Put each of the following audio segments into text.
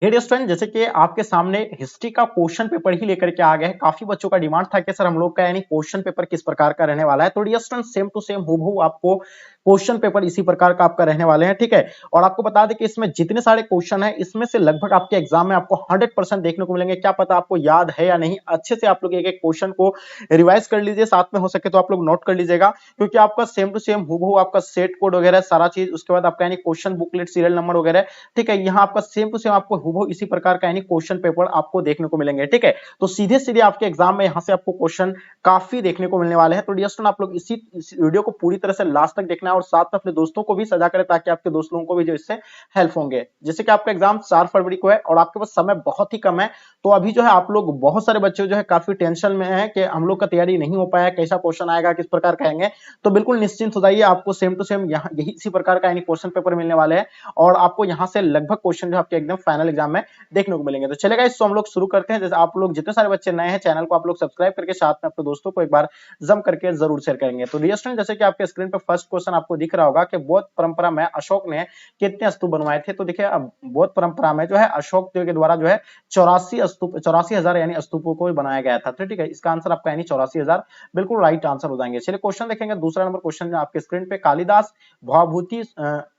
Dear student, जैसे कि आपके सामने हिस्ट्री का क्वेश्चन पेपर ही लेकर के आ गए हैं। काफी बच्चों का डिमांड था कि सर हम लोग का यानी क्वेश्चन पेपर किस प्रकार का रहने वाला है। तो dear student, same to same हूबहू आपको क्वेश्चन पेपर इसी प्रकार का आपका रहने वाले हैं, ठीक है। और आपको बता दें कि इसमें जितने सारे क्वेश्चन है, इसमें से लगभग आपके एग्जाम में आपको 100% देखने को मिलेंगे। क्या पता आपको याद है या नहीं, अच्छे से आप लोग एक एक क्वेश्चन को रिवाइज कर लीजिए, साथ में हो सके तो आप लोग नोट कर लीजिएगा, क्योंकि आपका सेम टू सेम हूबहू आपका सेट कोड वगैरह सारा चीज, उसके बाद आपका यानी क्वेश्चन बुकलेट, सीरियल नंबर वगैरह, ठीक है। यहाँ आपका सेम टू सेम आपको हूबहू इसी प्रकार का यानी क्वेश्चन पेपर आपको देखने को मिलेंगे, ठीक है। तो सीधे सीधे आपके एग्जाम में यहाँ से आपको क्वेश्चन काफी देखने को मिलने वाले हैं। तो डियर स्टूडेंट, आप लोग इस वीडियो को पूरी तरह से लास्ट तक देखना है और साथ में अपने दोस्तों को भी सजा करें, ताकि आपके दोस्त लोगों को भी जो इससे हेल्प होंगे। जैसे कि आपका एग्जाम 4 फरवरी को है और आपके पास समय बहुत ही कम है, तो अभी जो है आप लोग, बहुत सारे बच्चे जो है काफी टेंशन में है कि हम लोग का तैयारी नहीं हो पाया, कैसा क्वेश्चन आएगा, किस प्रकार का आएंगे। तो बिल्कुल निश्चिंत हो जाइए, आपको सेम टू सेम यहाँ यही इसी प्रकार का यानी क्वेश्चन पेपर मिलने वाले हैं और आपको यहाँ से लगभग क्वेश्चन जो आपके एकदम फाइनल एग्जाम में देखने को मिलेंगे। तो चलेगा, इसको हम लोग शुरू करते हैं। जैसे आप लोग जितने सारे बच्चे नए हैं, चैनल को आप लोग सब्सक्राइब करके साथ में अपने दोस्तों को एक बार जम करके जरूर शेयर करेंगे। तो डियर स्टूडेंट, जैसे कि आपके स्क्रीन पे फर्स्ट क्वेश्चन आपको दिख रहा होगा कि बौद्ध परंपरा में अशोक ने कितने स्तूप बनवाए थे। तो देखिए, अब बौद्ध परंपरा में जो है अशोक के द्वारा जो है 84,000 यानी स्तूपों को बनाया गया था। तो ठीक है, इसका आंसर आपका यानी 84,000 बिल्कुल राइट आंसर हो जाएंगे। चलिए क्वेश्चन देखेंगे, दूसरा नंबर क्वेश्चन आपके स्क्रीन पे, कालिदास, भवभूति,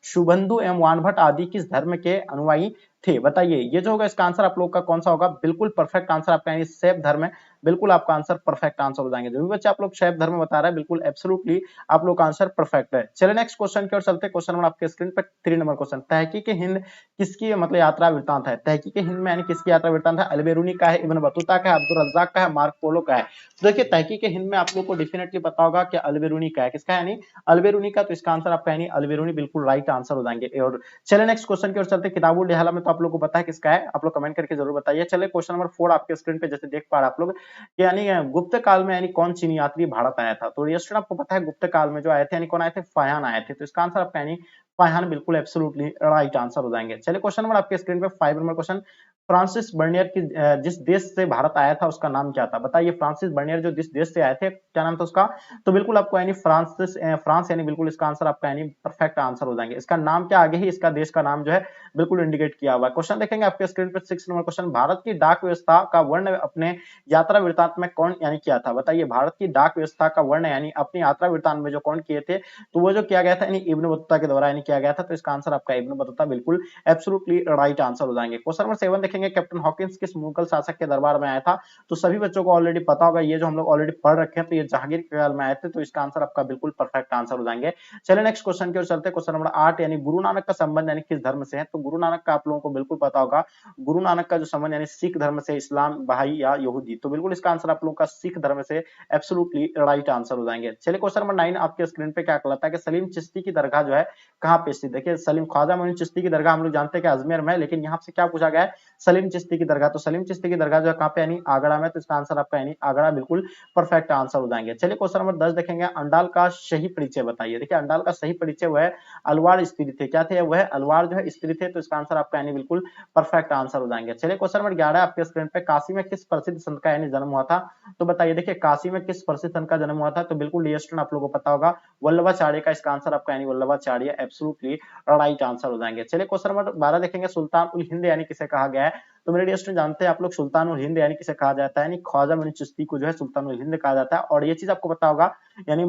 शुभंदु एवं वानभट्ट आदि किस धर्म के अनुयायी थे। बताइए, ये जो होगा इसका आंसर आप लोग का कौन सा होगा। बिल्कुल परफेक्ट आंसर आपका यानी शैव धर्म है। बिल्कुल आपका आंसर परफेक्ट आंसर हो जाएंगे। जो भी बच्चे आप लोग शैव धर्म बता रहे हैं, बिल्कुल एब्सोल्युटली आप लोग का आंसर परफेक्ट है। चलिए नेक्स्ट क्वेश्चन की ओर चलते हैं। क्वेश्चन नंबर आपके स्क्रीन पर 3 नंबर क्वेश्चन, तहकीक हिंद किसकी मतलब यात्रा वृत्तांत है। तहकीक हिंद में यानी किसकी यात्रा वृत्तांत है। अलबेरूनी का है, इब्न बतूता का है, अब्दुल रज्जाक का है, मार्को पोलो का है। तो देखिए, तहकीक हिंद में आप लोग को डेफिनेटली पता होगा कि अलबेरूनी का है। किसका है यानी अलबेरूनी का। तो इसका आंसर आपका यानी अलबेरूनी बिल्कुल राइट आंसर हो जाएंगे। और चलिए नेक्स्ट क्वेश्चन की ओर चलते हैं। किताबुल डेहला में तो आप लोग को पता है किसका है, आप लोग कमेंट करके जरूर बताइए। चलिए क्वेश्चन नंबर 4 आपके स्क्रीन पे जैसे देख पा रहे हैं आप लोग, यानी गुप्त काल में यानी कौन चीनी यात्री भारत आया था। तो यस्टरडे आपको पता है गुप्त काल में जो आए थे यानी कौन आए थे, फाह्यान आए थे। तो इसका आंसर आपका यानी फाह्यान बिल्कुल एब्सोल्युटली राइट आंसर हो जाएंगे। चलिए क्वेश्चन नंबर आपके स्क्रीन पे 5 नंबर क्वेश्चन, फ्रांसिस बर्नियर की जिस देश से भारत आया था उसका नाम क्या था। बताइए, फ्रांसिस बर्नियर जो जिस देश से आए थे, क्या नाम था उसका। तो बिल्कुल आपको यानी फ्रांस यानी बिल्कुल इसका आंसर आपका यानी परफेक्ट आंसर हो जाएंगे। इसका नाम क्या आगे ही इसका देश का नाम जो है बिल्कुल इंडिकेट किया हुआ है। क्वेश्चन देखेंगे आपके स्क्रीन पर 6 नंबर क्वेश्चन, भारत की डाक व्यवस्था का वर्ण अपने यात्रा वृत्तांत में कौन यानी किया था। बताइए, भारत की डाक व्यवस्था का वर्ण यानी अपनी यात्रा वृत्तांत में जो कौन किए थे, तो वो जो किया गया था यानी इब्न बतूता के द्वारा यानी किया गया था। तो इसका आंसर आपका इब्न बतूता बिल्कुल एब्सोल्युटली राइट आंसर हो जाएंगे। क्वेश्चन नंबर 7 देखेंगे, कैप्टन हॉकिंस किस मुगल शासक के दरबार में आया था। तो सभी बच्चों को ऑलरेडी पता होगा, ये जो हम लोग ऑलरेडी पढ़ रखे हैं, तो ये जहांगीर के काल में आए थे। तो इसका आंसर आपका बिल्कुल परफेक्ट आंसर हो जाएंगे। चलिए नेक्स्ट क्वेश्चन की ओर चलते हैं। क्वेश्चन नंबर 8, यानी गुरु नानक का संबंध यानी किस धर्म से है। तो गुरु नानक का आप लोगों को बिल्कुल पता होगा, गुरु नानक का जो संबंध यानी सिख धर्म से, इस्लाम, बहाई या यहूदी। तो बिल्कुल इसका आंसर आप लोगों का सिख धर्म से एब्सोल्युटली राइट आंसर हो जाएंगे। चलिए क्वेश्चन नंबर 9 आपके स्क्रीन पे क्या कहलाता है कि सलीम चिश्ती की दरगाह जो है कहाँ पे स्थित। देखिए, सलीम ख्वाजा मोइन चिश्ती की दरगाह हम लोग जानते हैं कि अजमेर में है, लेकिन यहाँ से क्या पूछा गया है, सलीम चिश्ती की दरगाह। तो सलीम चिश्ती की दरगाह जो है कहाँ पे यानी आगरा में। तो इसका आंसर आपका यानी आगरा बिल्कुल परफेक्ट आंसर हो जाएंगे। चलिए क्वेश्चन नंबर 10 देखेंगे, अंडाल का सही परिचय बताइए। देखिए, अंडाल का सही परिचय वह अलवार स्त्री थे। क्या थे वह, अलवार जो है स्त्री थे। तो इसका आंसर आपका यानी बिल्कुल परफेक्ट आंसर हो जाएंगे। चलिए क्वेश्चन नंबर 11 आपके स्क्रीन पे, काशी में किस प्रसिद्ध संत का यानी जन्म हुआ था। तो बताइए, देखिए काशी में किस प्रसिद्ध संत का जन्म हुआ था। तो बिल्कुल ये स्टूडेंट आप लोगों को पता होगा, वल्लभाचार्य का। इसका आंसर आपका यानी वल्लभाचार्य एब्सोल्युटली राइट आंसर हो जाएंगे। चलिए क्वेश्चन नंबर 12 देखेंगे, सुल्तान उल हिंद यानी किसे कहा गया है। तो मेरे डियर स्टूडेंट जानते हैं आप लोग, सुल्तान उल हिंद यानी किसे कहा जाता है, यानी ख्वाजा मोइन चिश्ती को जो है सुल्तान उल हिंद कहा जाता है। और ये चीज आपको पता होगा, यानी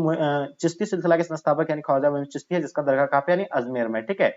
चिश्ती सिलसिला के संस्थापक यानी ख्वाजा मोइन चिश्ती है, जिसका दरगाह कहाँ पे यानी अजमेर में, ठीक है।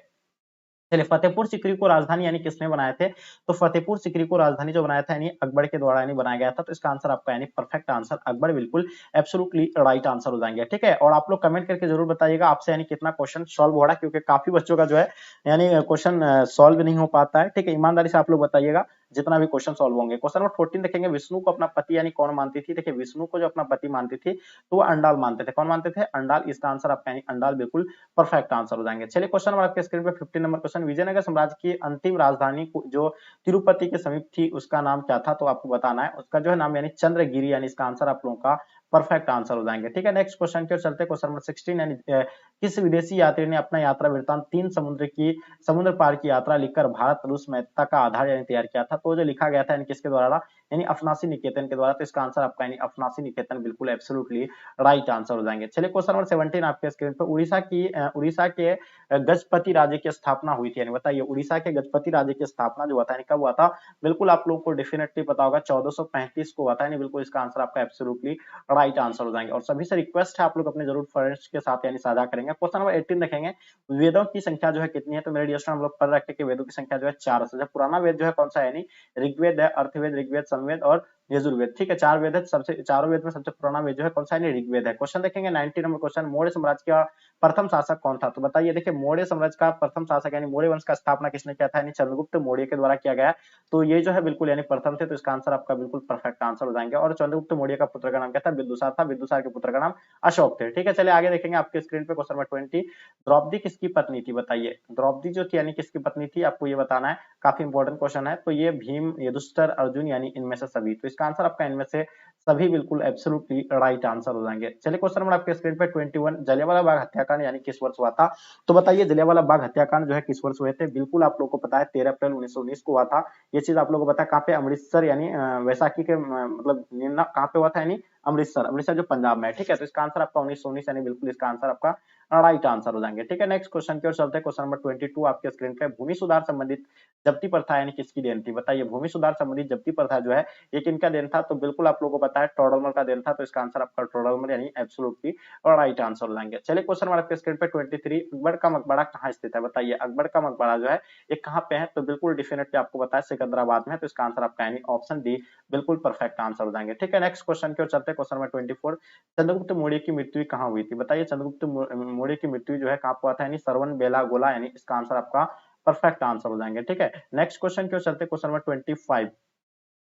चलिए, फतेहपुर सीकरी को राजधानी यानी किसने बनाए थे। तो फतेहपुर सीकरी को राजधानी जो बनाया था यानी अकबर के द्वारा यानी बनाया गया था। तो इसका आंसर आपका यानी परफेक्ट आंसर अकबर बिल्कुल एब्सोल्युटली राइट आंसर हो जाएंगे, ठीक है। और आप लोग कमेंट करके जरूर बताइएगा आपसे यानी कितना क्वेश्चन सॉल्व हो रहा है, क्योंकि काफी बच्चों का जो है यानी क्वेश्चन सॉल्व नहीं हो पाता है, ठीक है। ईमानदारी से आप लोग बताइएगा जितना भी क्वेश्चन सॉल्व होंगे। क्वेश्चन नंबर 14 देखेंगे, विष्णु को अपना पति यानी कौन मानती थी। देखिए, विष्णु को जो अपना पति मानती थी, तो वो अंडाल मानते थे। कौन मानते थे, अंडाल। इसका आंसर आपका यानी अंडाल बिल्कुल परफेक्ट आंसर हो जाएंगे। चलिए क्वेश्चन नंबर आपके स्क्रीन पे 15 नंबर क्वेश्चन, विजयनगर साम्राज्य की अंतिम राजधानी जो तिरुपति के समीप थी उसका नाम क्या था। तो आपको बताना है उसका जो है नाम यानी चंद्रगिरी, यानी इसका आंसर आप लोगों का परफेक्ट आंसर हो जाएंगे। ठीक है, नेक्स्ट क्वेश्चन की ओर चलते हैं। क्वेश्चन नंबर 16 यानी किस विदेशी यात्री ने अपना यात्रा वृत्तांत तीन समुद्र पार की यात्रा लिखकर भारत रूस मैत्रिता का आधार यानी तैयार किया था? तो जो लिखा गया था यानी किसके द्वारा, यानी अफनासी निकेतन के द्वारा। तो इसका आंसर आपका यानी अफनासी निकेतन बिल्कुल एब्सोल्युटली राइट आंसर हो जाएंगे। चलिए क्वेश्चन नंबर 17 आपके स्क्रीन पर। उड़ीसा के गजपति राज्य की स्थापना हुई थी, यानी बताइए उड़ीसा के गजपति राज्य की स्थापना जो हुआ था कब हुआ था? बिल्कुल आप लोगों को डेफिनेटली पता होगा 1435 को हुआ था, यानी बिल्कुल इसका आंसर आपका एब्सोल्युटली राइट आंसर हो जाएंगे। और सभी से रिक्वेस्ट है आप लोग अपने जरूर फ्रेंड्स के साथ यानी साझा करेंगे। क्वेश्चन नंबर 18 देखेंगे, वेदों की संख्या जो है कितनी है? तो मेरे डियर हम लोग पढ़ रखे कि वेदों की संख्या जो है 4 से। पुराना वेद जो है कौन सा है? यानी ऋग्वेद है, अर्थवेद, ऋग्वेद, समवेद और यजुर्वेद। ठीक है, 4 वेद है। सबसे चारों वेद में सबसे पुराना वेद जो है कौन सा है? ऋग्वेद है। क्वेश्चन देखेंगे 19 नंबर क्वेश्चन, मौर्य साम्राज्य का प्रथम शासक कौन था? तो बताइए, देखिए मौर्य साम्राज्य का प्रथम शासक यानी मौर्य वंश का स्थापना किसने किया था? यानी चंद्रगुप्त मौर्य के द्वारा किया गया। तो ये जो है बिल्कुल यानी प्रथम थे, तो इसका आंसर आपका बिल्कुल परफेक्ट आंसर हो जाएंगे। और चंद्रगुप्त मौर्य का पुत्र का नाम क्या था? बिंदुसार था। बिंदुसार के पुत्र का नाम अशोक थे। ठीक है, चलिए आगे देखेंगे आपके स्क्रीन पे क्वेश्चन नंबर 20, द्रौपदी किसकी पत्नी थी? बताइए द्रौपदी जो थी यानी किसकी पत्नी थी, आपको ये बताना है। काफी इंपॉर्टेंट क्वेश्चन है। तो ये भीम, युधिष्ठिर, अर्जुन यानी इनमें से सभी। तो इसका आंसर आपका इनमें से सभी बिल्कुल एब्सोल्युटली राइट आंसर हो जाएंगे। चलिए क्वेश्चन नंबर आपके स्क्रीन पे 21, जलियांवाला बाग हत्याकांड यानी किस वर्ष हुआ था? तो बताइए जलियांवाला बाग हत्याकांड जो है किस वर्ष हुए थे? बिल्कुल आप लोगों को पता है 13 अप्रैल 1919 को हुआ था। ये चीज आप लोगों को पता है। कहाँ पे? अमृतसर यानी वैसाखी के मतलब कहाँ पे हुआ था? यानी अमृतसर, अमृतसर जो पंजाब में है। ठीक है, तो इसका आंसर आपका 1919 यानी बिल्कुल इसका आंसर आपका राइट आंसर हो जाएंगे। ठीक है, नेक्स्ट क्वेश्चन की ओर चलते हैं। क्वेश्चन नंबर 22 आपके स्क्रीन पे, भूमि सुधार संबंधित जब्ती प्रथा यानी किसकी देन थी? बताइए भूमि सुधार संबंधित जब्ती प्रथा जो है ये किनका देन था? तो बिल्कुल आप लोगों को पता है टोडरमल का देन था। तो इसका आंसर आपका टोडरमल यानी एब्सोल्युटली राइट आंसर हो जाएंगे। चलिए क्वेश्चन नंबर आपके स्क्रीन पे 23, अकबर का मकबरा कहाँ स्थित है? बताइए अकबर का मकबरा जो है ये कहाँ पे है? तो बिल्कुल डेफिनेटली आपको पता है सिकंदराबाद में। तो इसका आंसर आपका यानी ऑप्शन डी बिल्कुल परफेक्ट आंसर हो जाएंगे। ठीक है, नेक्स्ट क्वेश्चन की ओर चलते हैं। क्वेश्चन नंबर 24, चंद्रगुप्त मौर्य की मृत्यु कहाँ हुई थी? बताइए चंद्रगुप्त मौर्य की मृत्यु जो है कहाँ हुआ था? यानी सरवन बेलागोला, यानी इसका आंसर आपका परफेक्ट आंसर हो जाएंगे। ठीक है, नेक्स्ट क्वेश्चन की ओर चलते हैं। क्वेश्चन नंबर 25,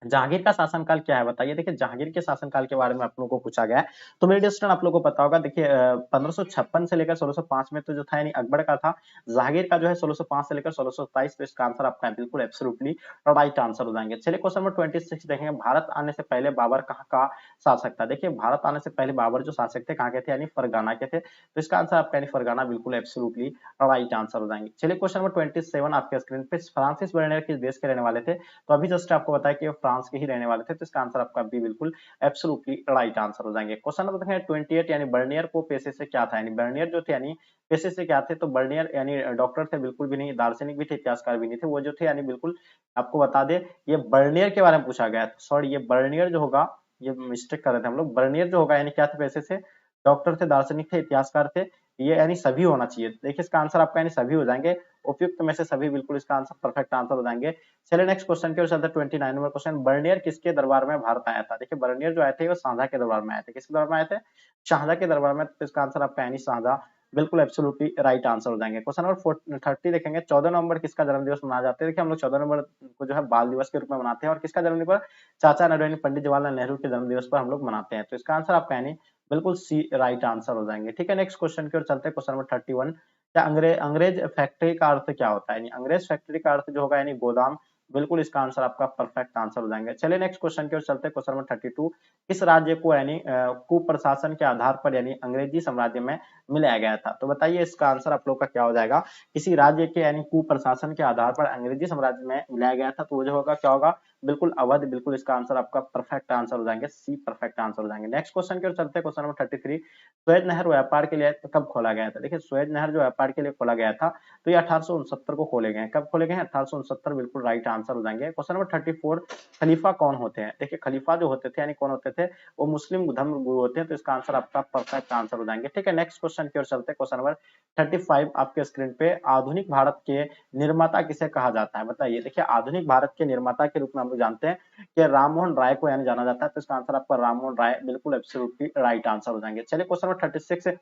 जहांगीर का शासनकाल क्या है? बताइए। देखिए जहांगीर के शासनकाल के बारे में आप लोगों को पूछा गया है। तो मेरे स्टूडेंट आप लोगों को पता होगा, देखिए 1556 से लेकर 1605 में तो जो था यानी अकबर का था। जहांगीर का जो है 1605 से लेकर 1627। तो इसका आंसर आपका बिल्कुल एब्सोल्युटली राइट आंसर हो जाएंगे। चलिए क्वेश्चन नंबर 26 देखेंगे, भारत आने से पहले बाबर कहाँ का शासक था? देखिए भारत आने से पहले बाबर जो शासक थे कहाँ के थे? यानी फरगाना के थे। तो इसका आंसर आपका यानी फरगाना बिल्कुल एब्सोल्युटली राइट आंसर हो जाएंगे। चलिए क्वेश्चन नंबर 27 आपके स्क्रीन पे, फ्रांसिस बर्नियर किस देश के रहने वाले थे? तो अभी जस्ट आपको बताया कि फ्रांस के ही रहने वाले थे। तो इसका आंसर आपका भी बिल्कुल एब्सोल्युटली राइट आंसर हो जाएंगे। क्वेश्चन नंबर देखें 28, यानी बर्नियर को पेशे से क्या था? यानी बर्नियर जो थे यानी पेशे से क्या थे? तो बर्नियर यानी डॉक्टर थे बिल्कुल भी नहीं, दार्शनिक भी थे, इतिहासकार भी नहीं थे। वो जो थे यानी बिल्कुल आपको बता दे, ये बर्नियर के बारे में पूछा गया है। सॉरी, ये बर्नियर जो होगा, ये मिस्टेक कर रहे थे हम लोग। बर्नियर जो होगा यानी क्या थे? पेशे से डॉक्टर थे, दार्शनिक थे, इतिहासकार थे। ये यानी सभी होना चाहिए। देखिए इसका आंसर आपका यानी सभी हो जाएंगे। उपयुक्त में से सभी बिल्कुल इसका आंसर परफेक्ट आंसर हो जाएंगे। चलिए नेक्स्ट क्वेश्चन की ओर चलते हैं। 29 नंबर क्वेश्चन, बर्नियर किसके दरबार में भारत आया था? देखिए बर्नियर जो आए थे वो शांजा के दरबार में आए थे। किसके दरबार में आए थे? शांजा के दरबार में। तो इसका आंसर आपका यानी शांजा बिल्कुल एब्सोल्युटली राइट आंसर हो जाएंगे। क्वेश्चन नंबर 30 देखेंगे, 14 नवंबर किसका जन्मदिवस मनाया जाता है? देखिए हम लोग 14 नवंबर को जो है बाल दिवस के रूप में मनाते हैं। और किसका जन्मदिन पर? चाचा नेहरू पंडित जवाहरलाल नेहरू के जन्मदिवस पर हम लोग मनाते हैं। तो इसका आंसर आपका यानी बिल्कुल सी राइट आंसर हो जाएंगे। ठीक है, नेक्स्ट क्वेश्चन की ओर चलते हैं। क्वेश्चन नंबर 31, क्या अंग्रेज फैक्ट्री का अर्थ क्या होता है? यानी अंग्रेज फैक्ट्री का अर्थ जो होगा यानी गोदाम। बिल्कुल इसका आंसर आपका परफेक्ट आंसर हो जाएंगे। चलिए नेक्स्ट क्वेश्चन की ओर चलते हैं। क्वेश्चन नंबर 32, किस राज्य को यानी कुप्रशासन के आधार पर यानी अंग्रेजी साम्राज्य में मिलाया गया था? तो बताइए इसका आंसर आप लोग का क्या हो जाएगा? किसी राज्य के यानी कुप्रशासन के आधार पर अंग्रेजी साम्राज्य में मिलाया गया था। तो वो जो होगा क्या होगा? बिल्कुल अवध। बिल्कुल इसका आंसर आपका परफेक्ट आंसर हो जाएंगे। सी परफेक्ट आंसर हो जाएंगे। नेक्स्ट क्वेश्चन की ओर चलते हैं। क्वेश्चन नंबर 33, सुएज नहर व्यापार के लिए कब खोला गया था? देखिए सुएज नहर जो व्यापार के लिए खोला गया था तो ये 1869 को खोले गए। कब खोले गए? 1869। बिल्कुल राइट आंसर हो जाएंगे। क्वेश्चन नंबर 34, खलीफा कौन होते हैं? देखिए खलीफा जो होते थे यानी कौन होते थे? वो मुस्लिम धर्म गुरु होते हैं। तो इसका आंसर आपका परफेक्ट आंसर हो जाएंगे। ठीक है, नेक्स्ट क्वेश्चन की ओर चलते हैं। क्वेश्चन नंबर 35 आपके स्क्रीन पे, आधुनिक भारत के निर्माता किसे कहा जाता है? बताइए। देखिए आधुनिक भारत के निर्माता के रूप में हम लोग जानते हैं कि राममोहन राय को यानी जाना जाता है। तो इसका आंसर आपका राममोहन राय बिल्कुल एब्सोल्युटली राइट आंसर हो जाएंगे। चलिए क्वेश्चन नंबर 36,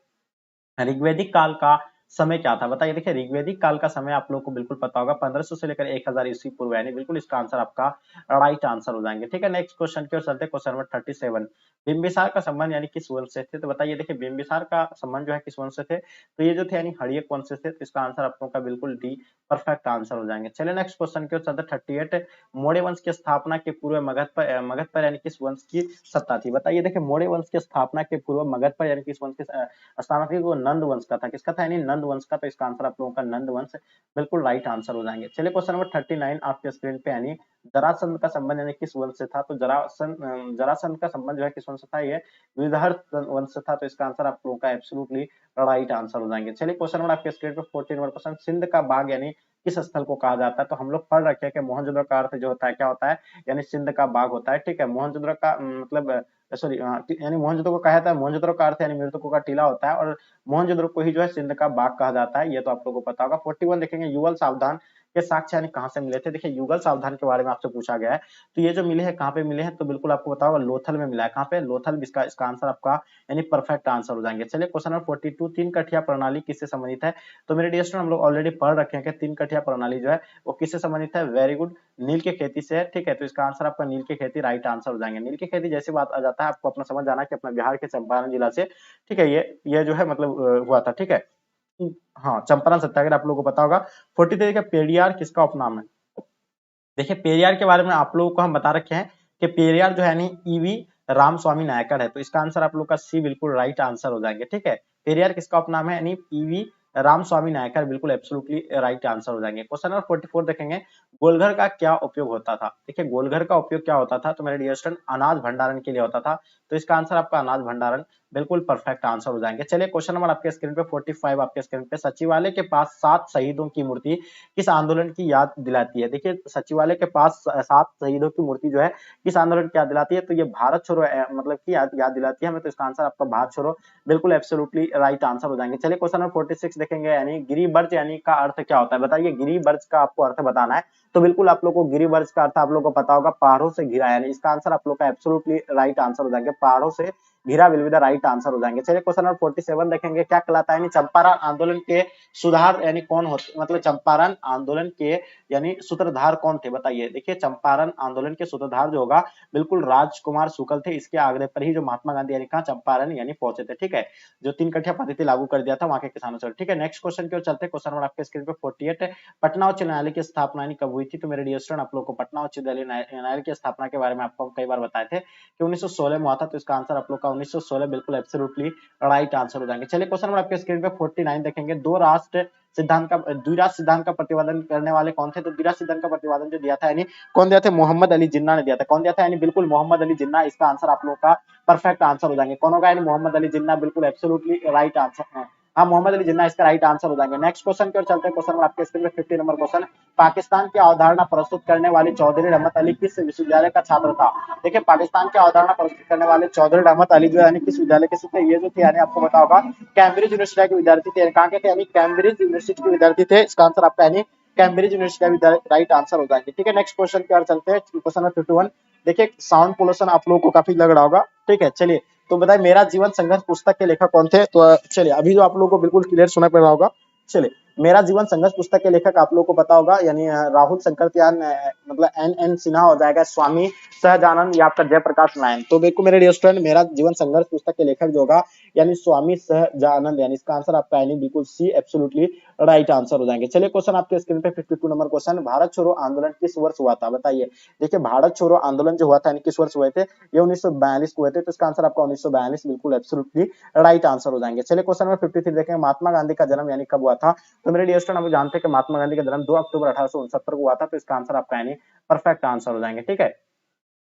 ऋग्वैदिक काल का समय क्या था? बताइए। देखिए ऋग्वैदिक काल का समय आप लोगों को बिल्कुल पता होगा, 1500 से लेकर 1000 ईस्वी पूर्व, यानी बिल्कुल इसका आंसर आपका राइट आंसर हो जाएंगे। ठीक है, नेक्स्ट क्वेश्चन की ओर चलते हैं। क्वेश्चन नंबर 37, बिंबिसार का संबंध यानी किस वंश से थे? तो बताइए। देखिए बिंबिसार का संबंध जो है किस वंश से थे? तो ये जो थे यानी हड़ियक वंश से थे। तो इसका आंसर आप लोगों का बिल्कुल डी परफेक्ट आंसर हो जाएंगे। चलिए नेक्स्ट क्वेश्चन की ओर चलते हैं। 38, मौर्य वंश की स्थापना के पूर्व मगध पर यानी किस वंश की सत्ता थी? बताइए। देखिए मौर्य वंश की स्थापना के पूर्व मगध पर यानी किस वंश की स्थापना थी? वो नंद वंश का था। किसका था? यानी नंद वंश का। तो इसका आंसर आप लोगों का नंद वंश बिल्कुल राइट आंसर हो जाएंगे। चलिए क्वेश्चन नंबर 39 आपके स्क्रीन पे, यानी जरासंध का संबंध यानी किस वंश से था? तो जरासंध का संबंध जो है किस वंश से था? ये विदर्भ वंश से था। तो इसका आंसर आप लोगों का एब्सोल्युटली राइट आंसर हो जाएंगे। चलिए क्वेश्चन नंबर आपके स्क्रीन पे 14 नंबर क्वेश्चन, सिंध का बाग यानी किस स्थल को कहा जाता है? तो हम लोग पढ़ रखे हैं कि मोहनजोदड़ो का अर्थ जो होता है क्या होता है? यानी सिंध का बाग होता है। ठीक है, मोहनजोदड़ो का मतलब सॉरी यानी मोहनजोदड़ो को कहा जाता है, मोहनजोदड़ो का अर्थ यानी मृतकों का टीला होता है, और मोहनजोदड़ो को ही जो है सिंध का बाग कहा जाता है। ये तो आप लोगों को पता होगा। 41 देखेंगे, युगल सावधान के साक्ष्य यानी कहां से मिले थे? देखिए युगल सावधान के बारे में आपसे पूछा गया है। तो ये जो मिले हैं कहां पे मिले हैं? तो बिल्कुल आपको पता होगा लोथल में मिला है। कहां पे? लोथल। इसका आंसर आपका यानी परफेक्ट आंसर हो जाएंगे। चलिए क्वेश्चन नंबर 42, तीन कठिया प्रणाली किससे संबंधित है? तो मेरे डियर स्टूडेंट हम लोग ऑलरेडी पढ़ रखे हैं कि तीन कठिया प्रणाली जो है वो किससे संबंधित है? वेरी गुड, नील के खेती से है। ठीक है, तो इसका आंसर आपका नील की खेती राइट आंसर हो जाएंगे। नील की खेती जैसी बात आ जाता है आपको अपना समझ जाना कि अपना बिहार के चंपारण जिला से, ठीक है, ये जो है मतलब हुआ था। ठीक है, हाँ चंपारण सत्याग्रह आप लोगों को पता होगा। 43 का पेरियार किसका उपनाम है? देखिए पेरियार के बारे में आप लोगों को हम बता रखे हैं कि पेरियार जो है यानी ईवी रामस्वामी नायकर है। तो इसका आंसर आप लोग का सी बिल्कुल राइट आंसर हो जाएंगे। ठीक है, पेरियार किसका उपनाम है? यानी ईवी रामस्वामी नायकर, बिल्कुल एब्सोल्युटली राइट आंसर हो जाएंगे। क्वेश्चन नंबर 44 देखेंगे, गोलघर का क्या उपयोग होता था? देखिए गोलघर का उपयोग क्या होता था? तो मेरे डियर स्टूडेंट अनाज भंडारण के लिए होता था। तो इसका आंसर आपका अनाज भंडारण बिल्कुल परफेक्ट आंसर हो जाएंगे। चलिए क्वेश्चन नंबर आपके स्क्रीन पे 45 आपके स्क्रीन पे, सचिवालय के पास 7 शहीदों की मूर्ति किस आंदोलन की याद दिलाती है? देखिए सचिवालय के पास 7 शहीदों की मूर्ति जो है किस आंदोलन की याद दिलाती है? तो ये भारत छोड़ो मतलब की याद दिलाती है हमें। तो इसका आंसर आपका भारत छोड़ो बिल्कुल एब्सोल्युटली राइट आंसर हो जाएंगे। चलिए क्वेश्चन नंबर 46 देखेंगे, यानी गिरिवर्ज यानी का अर्थ क्या होता है? बताइए गिरिवर्ज का आपको अर्थ बताना है। तो बिल्कुल आप लोग को गिरिवर्ज का अर्थ आप लोग को पता होगा, पहाड़ों से घिरा, यानी इसका आंसर आप लोग का एब्सोल्युटली राइट आंसर हो जाएंगे। पहाड़ों से घिरा will be the right answer हो जाएंगे। चलिए क्वेश्चन नंबर 47 देखेंगे, क्या कहलाता है? यानी चंपारण आंदोलन के सुधार यानी कौन होते, मतलब चंपारण आंदोलन के यानी सूत्रधार कौन थे? बताइए। देखिए चंपारण आंदोलन के सूत्रधार जो होगा बिल्कुल राजकुमार शुक्ल थे। इसके आग्रह पर ही जो महात्मा गांधी यानी कहा चंपारण यानी पहुंचे थे। ठीक है, जो तीन कठिया पद्धति लागू कर दिया था वहां के किसानों से। ठीक है, नेक्स्ट क्वेश्चन की ओर चलते हैं। क्वेश्चन नंबर आपके स्क्रीन पे 48 है, पटना उच्च न्यायालय की स्थापना यानी कब हुई थी? तो मेरे डियर स्टूडेंट आप लोग को पटना उच्च न्यायालय की स्थापना के बारे में आपको कई बार बताए थे कि 1916 में हुआ था। तो इसका आंसर आप लोग का 1916 बिल्कुल एब्सोल्युटली राइट आंसर हो जाएंगे। चलिए क्वेश्चन नंबर आपके स्क्रीन पे 49 देखेंगे, द्विराष्ट्र सिद्धांत का प्रतिपादन करने वाले कौन थे? तो द्विराष्ट्र सिद्धांत का प्रतिपादन जो दिया था यानी कौन दिया था? मोहम्मद अली जिन्ना ने दिया था। कौन दिया था? यानी बिल्कुल मोहम्मद अली जिन्ना। इसका आंसर आप लोग का परफेक्ट आंसर हो जाएंगे। कौन होगा? यानी मोहम्मद अली जिन्ना, बिल्कुल एब्सोल्युटली राइट आंसर है। हाँ मोहम्मद अली जिन्ना इसका राइट आंसर हो जाएंगे। नेक्स्ट क्वेश्चन की ओर चलते हैं। क्वेश्चन नंबर आपके स्क्रीन पे 50 नंबर क्वेश्चन, पाकिस्तान की अवधारणा प्रस्तुत करने वाले चौधरी रहमत अली किस विश्वविद्यालय का छात्र था? देखिए पाकिस्तान की अवधारणा प्रस्तुत करने वाले चौधरी रहमत अली जो यानी किस विद्यालय के थे? ये जो थे यानी आपको पता होगा कैम्ब्रिज यूनिवर्सिटी के विद्यार्थी थे। कहाँ के थे? यानी कैम्ब्रिज यूनिवर्सिटी के विद्यार्थी थे। इसका आंसर आपका यानी कैम्ब्रिज यूनिवर्सिटी का विद्यालय राइट आंसर हो जाएंगे। ठीक है, नेक्स्ट क्वेश्चन की ओर चलते हैं। क्वेश्चन नंबर 51 देखिए, साउंड पोल्यूशन आप लोगों को काफी लग रहा होगा। ठीक है, चलिए तो बताइए मेरा जीवन संघर्ष पुस्तक के लेखक कौन थे? तो चलिए अभी जो आप लोगों को बिल्कुल क्लियर सुना पड़ रहा होगा। चलिए मेरा जीवन संघर्ष पुस्तक के लेखक आप लोगों को पता होगा यानी राहुल शंकरत्यान, मतलब एन सिन्हा हो जाएगा, स्वामी सहजानंद या आपका जयप्रकाश नारायण। तो बिल्कुल मेरे डियर स्टूडेंट मेरा जीवन संघर्ष पुस्तक के लेखक जो होगा यानी स्वामी सहजानंद, यानी इसका आंसर आपका यानी बिल्कुल सी एब्सोल्युटली राइट आंसर हो जाएंगे। चलिए क्वेश्चन आपके स्क्रीन पे 52 नंबर क्वेश्चन, भारत छोड़ो आंदोलन किस वर्ष हुआ था? बताइए। देखिए भारत छोड़ो आंदोलन जो हुआ था यानी किस वर्ष हुए थे? ये 1942 को हुए थे। तो इसका आंसर आपका 1942 बिल्कुल एब्सोल्युटली राइट आंसर हो जाएंगे। चलिए क्वेश्चन नंबर 53 देखेंगे, महात्मा गांधी का जन्म यानी कब हुआ था? तो मेरे डियर स्टूडेंट हम जानते हैं कि महात्मा गांधी का जन्म 2 अक्टूबर 1869 को हुआ था। तो इसका आंसर आपका यानी परफेक्ट आंसर हो जाएंगे। ठीक है,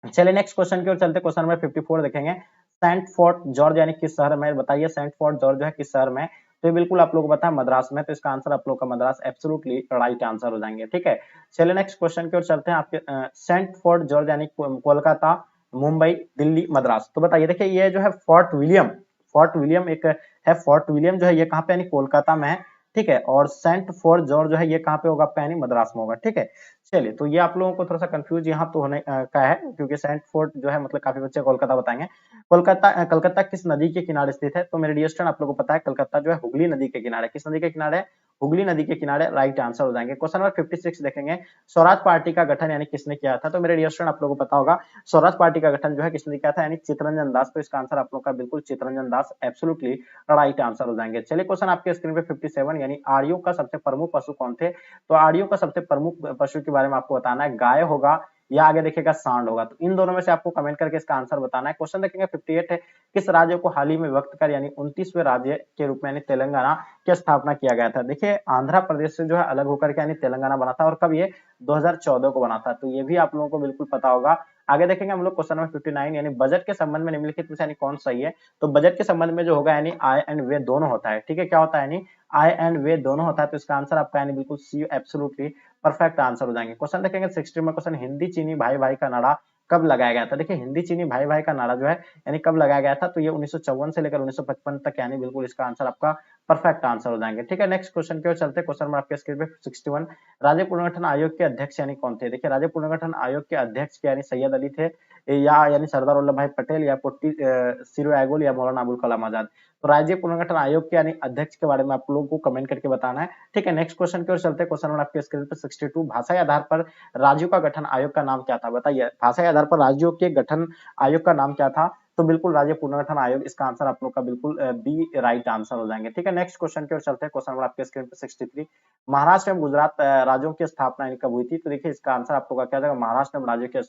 चलिए नेक्स्ट क्वेश्चन की ओर चलते हैं। क्वेश्चन नंबर 54 देखेंगे, सेंट फोर्ट जॉर्ज यानी किस शहर में? बताइए सेंट फोर्ट जॉर्ज जो है किस शहर में? तो ये बिल्कुल आप लोगों को पता है मद्रास में। तो इसका आंसर आप लोग का मद्रास एब्सोल्युटली राइट आंसर हो जाएंगे। ठीक है, चलिए नेक्स्ट क्वेश्चन की ओर चलते हैं। आपके सेंट फोर्ट जॉर्ज यानी कोलकाता, मुंबई, दिल्ली, मद्रास। तो बताइए। देखिए ये जो है फोर्ट विलियम एक है। फोर्ट विलियम जो है ये कहाँ पे? यानी कोलकाता में है। ठीक है, और सेंट फोर्ट जॉर्ज जो है ये कहाँ पे होगा? यानी मद्रास में होगा। ठीक है, चलिए, तो ये आप लोगों को थोड़ा सा कंफ्यूज यहाँ तो होने का है, क्योंकि सेंट फोर्ट जो है मतलब काफी बच्चे कोलकाता बताएंगे। कलकत्ता किस नदी के किनारे स्थित है? तो मेरे डियर स्टूडेंट, आप लोगों को पता है कलकत्ता जो है हुगली नदी के किनारे। किस नदी के किनारे? हुगली नदी के किनारे, राइट आंसर हो जाएंगे। क्वेश्चन नंबर 56 देखेंगे, स्वराज पार्टी का गठन यानी किसने किया था? तो मेरे डियर स्टूडेंट, आप लोगों को पता होगा स्वराज पार्टी का गठन जो है किसने किया था, यानी चित्तरंजन दास। तो इसका आंसर आप लोग का बिल्कुल Chittaranjan Das, absolutely right answer हो जाएंगे। चलिए, क्वेश्चन आपके स्क्रीन पे 57, यानी आर्यों का सबसे प्रमुख पशु कौन थे? तो आर्यों का सबसे प्रमुख पशु के बारे में आपको बताना है, गाय होगा या आगे देखिएगा सांड होगा। तो इन दोनों में से आपको कमेंट करके इसका आंसर बताना है। क्वेश्चन देखेंगे 58 है, किस राज्य को हाल ही में विभक्त कर यानी 29वें राज्य के रूप में यानी तेलंगाना की स्थापना किया गया था? देखिए, आंध्र प्रदेश से जो है अलग होकर के यानी तेलंगाना बना था, और कब ये 2014 को बना था। तो ये भी आप लोगों को बिल्कुल पता होगा। आगे देखेंगे हम लोग क्वेश्चन नंबर 59, यानी बजट के संबंध में निम्नलिखित में से यानी कौन सही है? तो बजट के संबंध में जो होगा यानी आय एंड व्यय दोनों होता है। ठीक है, क्या होता है? यानी आय एंड व्यय दोनों होता है। तो इसका आंसर आपका यानी बिल्कुल सी, एब्सोल्युटली परफेक्ट आंसर हो जाएंगे। क्वेश्चन देखेंगे 60 में, क्वेश्चन हिंदी चीनी भाई भाई का नारा कब लगाया गया था? देखिए, हिंदी चीनी भाई भाई का नारा जो है यानी कब लगाया गया था? तो ये 1954 से लेकर 1955 तक, यानी बिल्कुल इसका आंसर आपका परफेक्ट आंसर हो जाएंगे। ठीक है, नेक्स्ट क्वेश्चन की ओर चलते हैं। क्वेश्चन नंबर आपके स्क्रीन पे 61, राज्य पुनर्गठन आयोग के अध्यक्ष यानी कौन थे? देखिए, राज्य पुनर्गठन आयोग के अध्यक्ष यानी सैयद अली थे, या यानी सरदार वल्लभ भाई पटेल, या पोट्टी सिरो एगोल, या मौलाना अबुल कलाम आजाद। तो राज्य पुनर्गठन आयोग के यानी अध्यक्ष के बारे में आप लोगों को कमेंट करके बताना है। ठीक है, नेक्स्ट क्वेश्चन की ओर चलते हैं। क्वेश्चन नंबर आपके स्क्रीन पे 62, भाषाई आधार पर राज्यों का गठन आयोग का नाम क्या था? बताइए, भाषाई आधार पर राज्यों के गठन आयोग का नाम क्या था? तो बिल्कुल राज्य पुनर्गठन आयोग, इसका आंसर आप लोग का बिल्कुल बी राइट आंसर हो जाएंगे। ठीक है, नेक्स्ट क्वेश्चन की ओर चलते हैं। क्वेश्चन नंबर आपके स्क्रीन पे 63, महाराष्ट्र एवं गुजरात राज्यों की स्थापना कब हुई थी? तो देखिए, इसका आंसर आप लोग का क्या जाएगा? महाराष्ट्र एवं राज्य के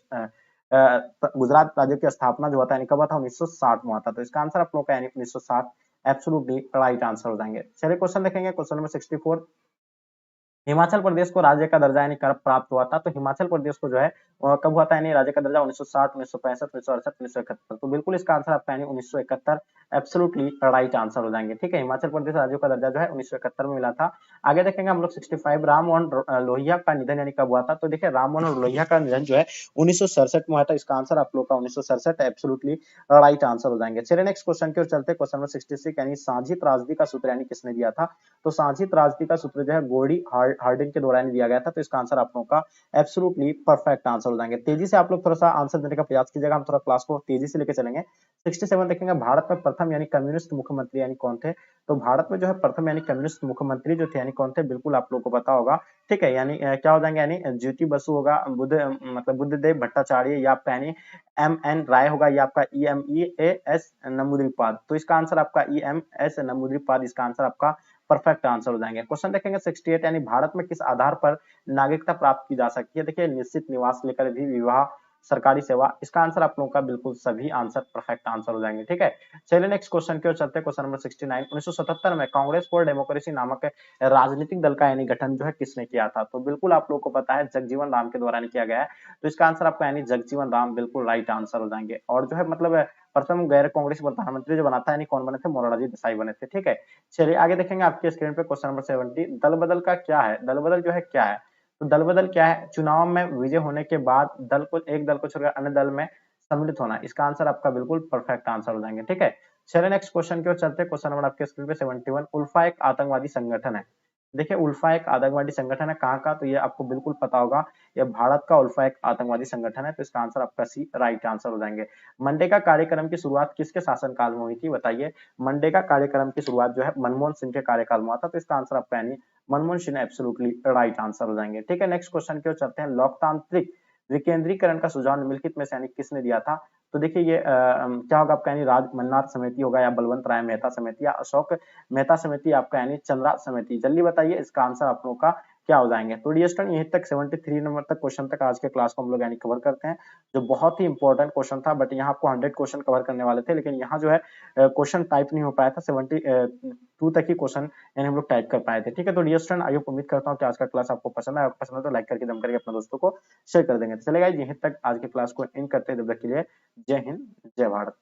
गुजरात राज्य की स्थापना जो होता है कब हुआ था? 1960 में हुआ था। तो इसका आंसर आप लोग का यानी 1960, एब्सोल्युटली राइट आंसर हो जाएंगे। चलिए, क्वेश्चन देखेंगे। क्वेश्चन नंबर 64, हिमाचल प्रदेश को राज्य का दर्जा यानी कब प्राप्त हुआ था? तो हिमाचल प्रदेश को जो है कब हुआ था यानी राज्य का दर्जा? 1960, 1965, 1968, 1971। तो बिल्कुल इसका आंसर आपका यानी 1971, एब्सोल्युटली राइट आंसर हो जाएंगे। ठीक है, हिमाचल प्रदेश राज्यों का दर्जा जो है 1971 में मिला था। आगे देखेंगे हम लोग 65, राम मोहन लोहिया का निधन यानी कब हुआ था? तो देखिए, राम मोहन लोहिया का निधन जो है 1967 में हुआ था। इसका आंसर आप लोग का 1967, एब्सोल्युटली राइट आंसर हो जाएंगे। चलिए, नेक्स्ट क्वेश्चन की ओर चलते हैं। क्वेश्चन नंबर 66, यानी साझी त्रासदी का सूत्र यानी किसने दिया था? तो साझी त्रासदी का सूत्र जो है गोडी हार्डिंग के द्वारा दिया गया था। तो इसका आंसर आप लोगों का एब्सोल्युटली परफेक्ट आंसर हो जाएंगे। तेजी से आप लोग थोड़ा सा आंसर देने का प्रयास कीजिएगा, हम थोड़ा क्लास को तेजी से लेकर चलेंगे। 67 देखेंगे, भारत में प्रथम यानी कम्युनिस्ट मुख्यमंत्री यानी कौन थे? तो भारत में जो है प्रथम यानी कम्युनिस्ट मुख्यमंत्री जो थे यानी कौन थे? बिल्कुल आप लोग को पता होगा। ठीक है, यानी क्या हो जाएंगे? यानी ज्योति बसु होगा, मतलब बुद्धदेव भट्टाचार्य, या आपका यानी एम एन राय होगा, या आपका E M E A S नमूद्रीपाद। तो इसका आंसर आपका ई एम एस नमूद्रीपाद, इसका आंसर आपका परफेक्ट आंसर हो जाएंगे। क्वेश्चन देखेंगे 68, यानी भारत में किस आधार पर नागरिकता प्राप्त की जा सकती है? देखिए, निश्चित निवास लेकर भी विवाह, सरकारी सेवा, इसका आंसर आप लोगों का बिल्कुल सभी आंसर परफेक्ट आंसर हो जाएंगे। ठीक है, चलिए नेक्स्ट क्वेश्चन की ओर चलते हैं। क्वेश्चन नंबर 69, 1977 में कांग्रेस फॉर डेमोक्रेसी नामक राजनीतिक दल का यानी गठन जो है किसने किया था? तो बिल्कुल आप लोगों को पता है, जगजीवन राम के द्वारा किया गया है। तो इसका आंसर आपका यानी जगजीवन राम, बिल्कुल राइट आंसर हो जाएंगे। और जो है मतलब प्रथम गैर कांग्रेस प्रधानमंत्री जो बना था यानी कौन बने थे? मोरारजी देसाई बने थे। ठीक है, चलिए आगे देखेंगे आपके स्क्रीन पे। क्वेश्चन नंबर 70, दल बदल का क्या है? दल बदल जो है क्या है? तो दल बदल क्या है? चुनाव में विजय होने के बाद एक दल को छोड़कर अन्य दल में सम्मिलित होना। इसका आंसर आपका बिल्कुल परफेक्ट आंसर हो जाएंगे। ठीक है, चलिए नेक्स्ट क्वेश्चन की ओर चलते हैं। क्वेश्चन नंबर आपके स्क्रीन पे 71, उल्फा एक आतंकवादी संगठन है। देखिए, उल्फा एक आतंकवादी संगठन है, कहाँ का? तो ये आपको बिल्कुल पता होगा, ये भारत का उल्फा एक आतंकवादी संगठन है। तो इसका आंसर आपका सी राइट आंसर हो जाएंगे। मनरेगा कार्यक्रम की शुरुआत किसके शासनकाल में हुई थी? बताइए, मनरेगा कार्यक्रम की शुरुआत जो है मनमोहन सिंह के कार्यकाल में हुआ था। तो इसका आंसर आपका यानी Manmohan Singh, absolutely right answer हो जाएंगे। ठीक है, नेक्स्ट क्वेश्चन की ओर चलते हैं। लोकतांत्रिक विकेंद्रीकरण का सुझाव निम्नलिखित में से यानी किसने दिया था? तो देखिए, ये क्या होगा आपका? यानी राज मन्नाथ समिति होगा, या बलवंत राय मेहता समिति, या अशोक मेहता समिति, आपका यानी चंद्रा समिति। जल्दी बताइए, इसका आंसर आप लोगों का क्या हो जाएंगे? तो डियर स्टूडेंट, यहीं तक 73 नंबर तक क्वेश्चन तक आज के क्लास को हम लोग यानी कवर करते हैं, जो बहुत ही इंपॉर्टेंट क्वेश्चन था। बट यहाँ आपको 100 क्वेश्चन कवर करने वाले थे, लेकिन यहाँ जो है क्वेश्चन टाइप नहीं हो पाया था। 72 तक ही क्वेश्चन यानी हम लोग टाइप कर पाए थे। ठीक है, तो डियर स्टूडेंट, आई उम्मीद करता हूँ कि आज का क्लास आपको पसंद आया। पसंद है तो लाइक करके दम करके अपने दोस्तों को शेयर कर देंगे। तो चलेगा, यहीं तक आज के क्लास को इन करते हैं। तब तक के लिए जय हिंद, जय भारत।